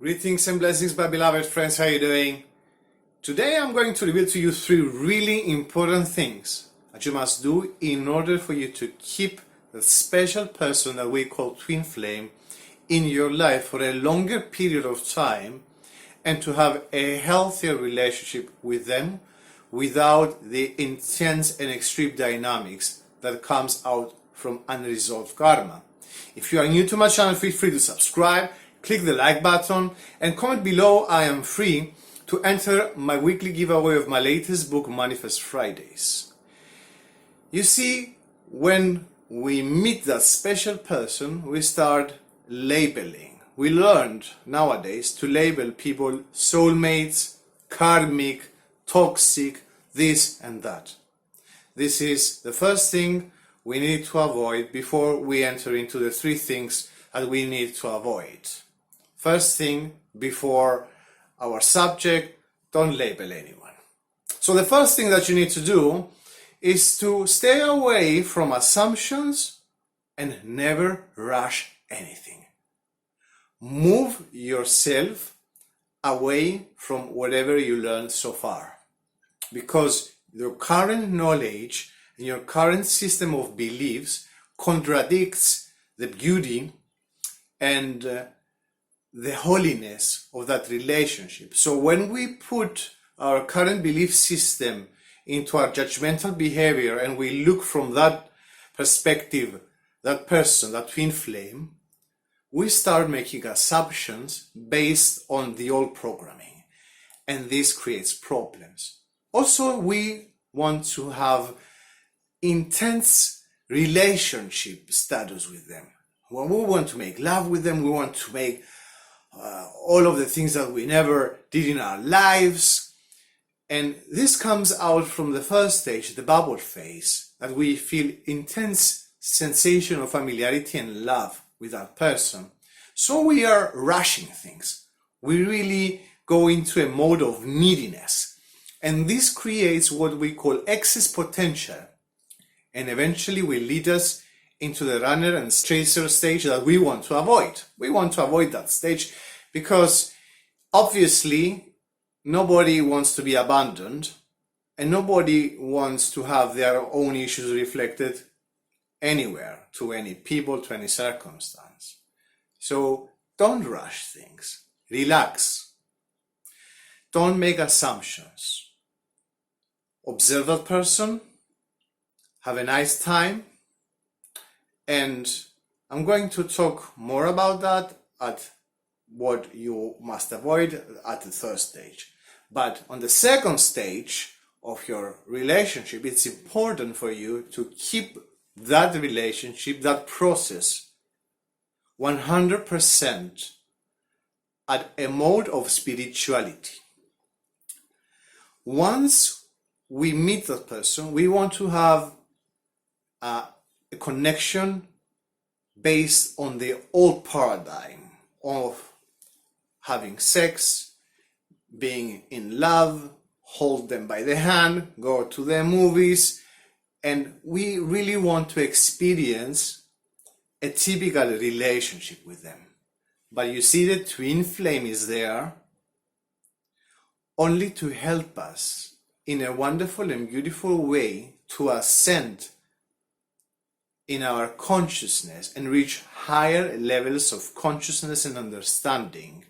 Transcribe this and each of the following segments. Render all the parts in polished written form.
Greetings and blessings, my beloved friends. How are you doing? Today I'm going to reveal to you three really important things that you must do in order for you to keep the special person that we call twin flame in your life for a longer period of time and to have a healthier relationship with them without the intense and extreme dynamics that comes out from unresolved karma. If you are new to my channel, feel free to subscribe, click the like button, and comment below. I am free to enter my weekly giveaway of my latest book, Manifest Fridays. You see, when we meet that special person, we start labeling. We learned nowadays to label people soulmates, karmic, toxic, this and that. This is the first thing we need to avoid before we enter into the three things that we need to avoid. First thing, before our subject, don't label anyone. So the first thing that you need to do is to stay away from assumptions and never rush anything. Move yourself away from whatever you learned so far, because your current knowledge and your current system of beliefs contradicts the beauty and the holiness of that relationship. So when we put our current belief system into our judgmental behavior and we look from that perspective, that person, that twin flame, we start making assumptions based on the old programming, and this creates problems. Also, we want to have intense relationship status with them. When we want to make love with them, we want to make all of the things that we never did in our lives. And this comes out from the first stage, the bubble phase, that we feel intense sensation of familiarity and love with that person. So we are rushing things. We really go into a mode of neediness. And this creates what we call excess potential. And eventually will lead us into the runner and chaser stage that we want to avoid. We want to avoid that stage because obviously nobody wants to be abandoned and nobody wants to have their own issues reflected anywhere, to any people, to any circumstance. So don't rush things. Relax. Don't make assumptions. Observe that person. Have a nice time. And I'm going to talk more about that at what you must avoid at the third stage. But on the second stage of your relationship, it's important for you to keep that relationship, that process, 100% at a mode of spirituality. Once we meet that person, we want to have a connection based on the old paradigm of having sex, being in love, hold them by the hand, go to the movies, and we really want to experience a typical relationship with them. But you see, the twin flame is there only to help us in a wonderful and beautiful way to ascend in our consciousness and reach higher levels of consciousness and understanding.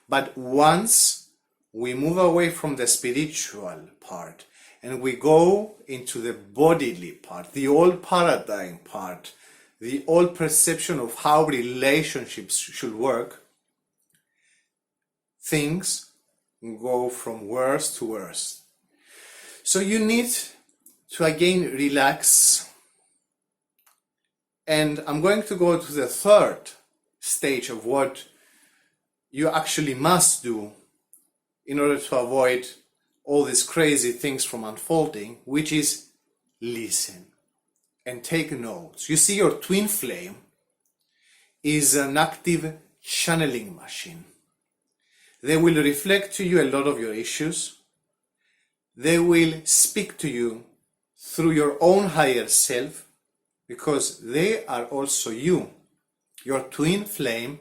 But once we move away from the spiritual part and we go into the bodily part, the old paradigm part, the old perception of how relationships should work, things go from worse to worse. So you need to again relax. And I'm going to go to the third stage of what you actually must do in order to avoid all these crazy things from unfolding, which is listen and take notes. You see, your twin flame is an active channeling machine. They will reflect to you a lot of your issues. They will speak to you through your own higher self, because they are also you. Your twin flame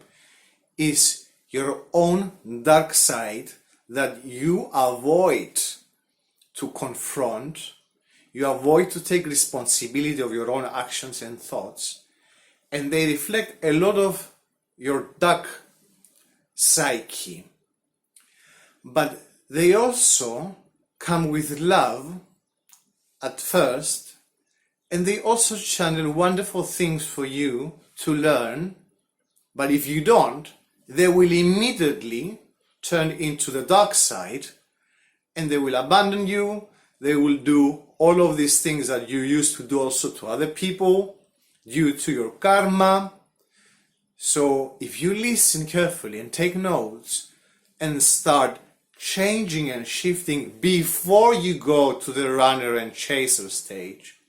is your own dark side that you avoid to confront, you avoid to take responsibility of your own actions and thoughts, and they reflect a lot of your dark psyche. But they also come with love at first, and they also channel wonderful things for you to learn. But if you don't, they will immediately turn into the dark side, and they will abandon you. They will do all of these things that you used to do also to other people due to your karma. So if you listen carefully and take notes and start changing and shifting before you go to the runner and chaser stage,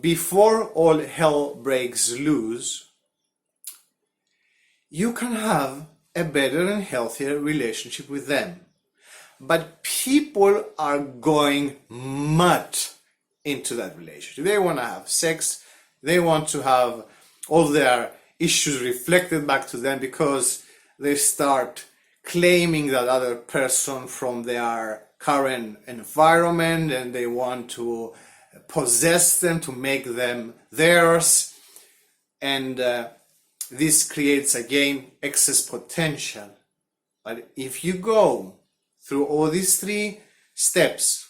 before all hell breaks loose, you can have a better and healthier relationship with them. But people are going mad into that relationship. They want to have sex. They want to have all their issues reflected back to them, because they start claiming that other person from their current environment, and they want to possess them to make them theirs. And this creates again excess potential. But if you go through all these 3 steps,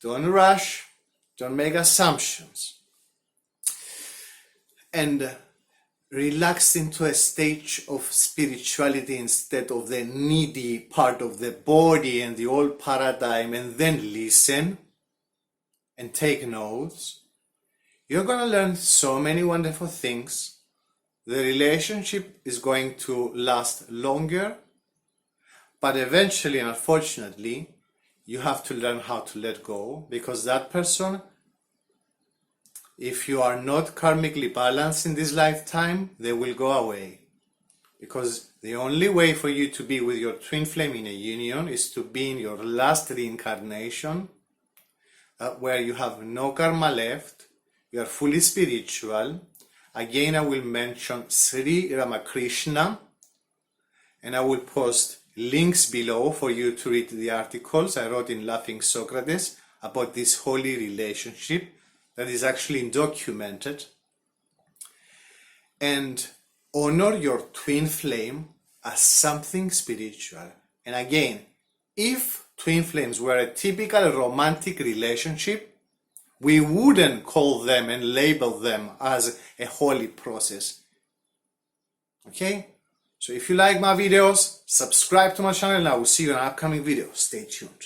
don't rush, don't make assumptions, and relax into a stage of spirituality instead of the needy part of the body and the old paradigm, and then listen and take notes, you're going to learn so many wonderful things. The relationship is going to last longer, but eventually, unfortunately, you have to learn how to let go, because that person, if you are not karmically balanced in this lifetime, they will go away. Because the only way for you to be with your twin flame in a union is to be in your last reincarnation, where you have no karma left, you are fully spiritual. Again, I will mention Sri Ramakrishna, and I will post links below for you to read the articles I wrote in Laughing Socrates about this holy relationship that is actually documented. And honor your twin flame as something spiritual. And again, if twin flames were a typical romantic relationship, we wouldn't call them and label them as a holy process. Okay? So if you like my videos, subscribe to my channel, and I will see you in an upcoming video. Stay tuned.